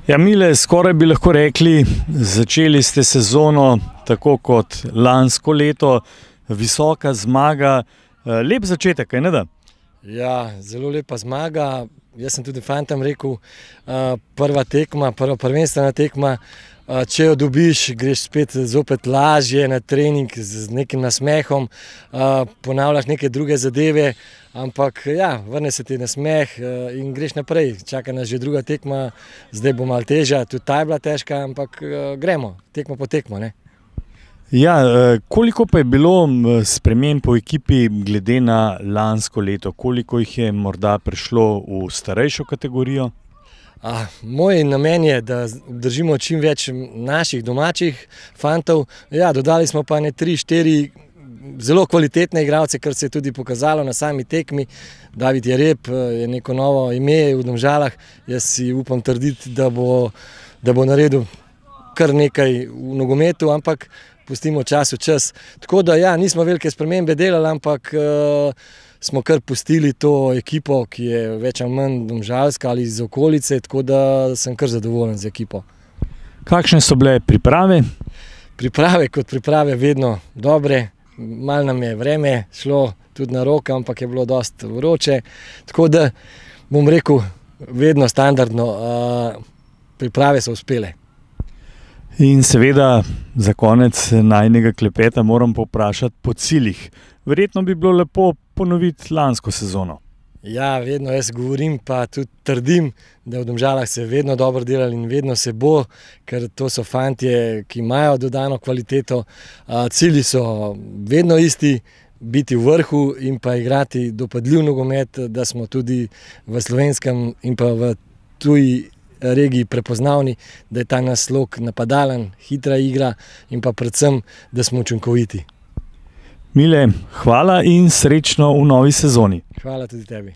Ja, Mile, skoraj bi lahko rekli, začeli ste sezono tako kot lansko leto, visoka zmaga, lep začetek, kaj ne da? Ja, zelo lepa zmaga. Jaz sem tudi fantom rekel, prva tekma, prva prvenstvena tekma, če jo dobiš, greš spet zopet lažje na trening z nekim nasmehom, ponavljaš neke druge zadeve, ampak ja, vrne se ti nasmeh in greš naprej. Čaka nas že druga tekma, zdaj bo malo težja, tudi ta je bila težka, ampak gremo, tekmo po tekmo, ne. Ja, koliko pa je bilo sprememb po ekipi glede na lansko leto? Koliko jih je morda prišlo v starejšo kategorijo? Moj namen je, da držimo čim več naših domačih fantov. Ja, dodali smo pa 3-4 zelo kvalitetne igralce, kar se je tudi pokazalo na sami tekmi. David Jereb je neko novo ime v Domžalah. Jaz si upam trditi, da bo naredil kar nekaj v nogometu, ampak pustimo času čas. Tako da ja, nismo velike spremembe delali, ampak smo kar pustili to ekipo, ki je več ali manj domžalska ali iz okolice, tako da sem kar zadovoljen z ekipo. Kakšne so bile priprave? Priprave kot priprave vedno dobre. Malo nam je vreme šlo tudi na roko, ampak je bilo dosti vroče. Tako da bom rekel, vedno standardno, priprave so uspele. In seveda za konec najinega klepeta moram povprašati po ciljih. Verjetno bi bilo lepo ponoviti lansko sezono. Ja, vedno jaz govorim, pa tudi trdim, da v Domžalah se je vedno dobro delali in vedno se bo, ker to so fantje, ki imajo dodano kvaliteto. Cilji so vedno isti, biti v vrhu in pa igrati dopadljiv nogomet, da smo tudi v slovenskem in pa v tuji regiji prepoznavni, da je ta naš slog napadalen, hitra igra in pa predvsem, da smo učinkoviti. Mile, hvala in srečno v novi sezoni. Hvala tudi tebi.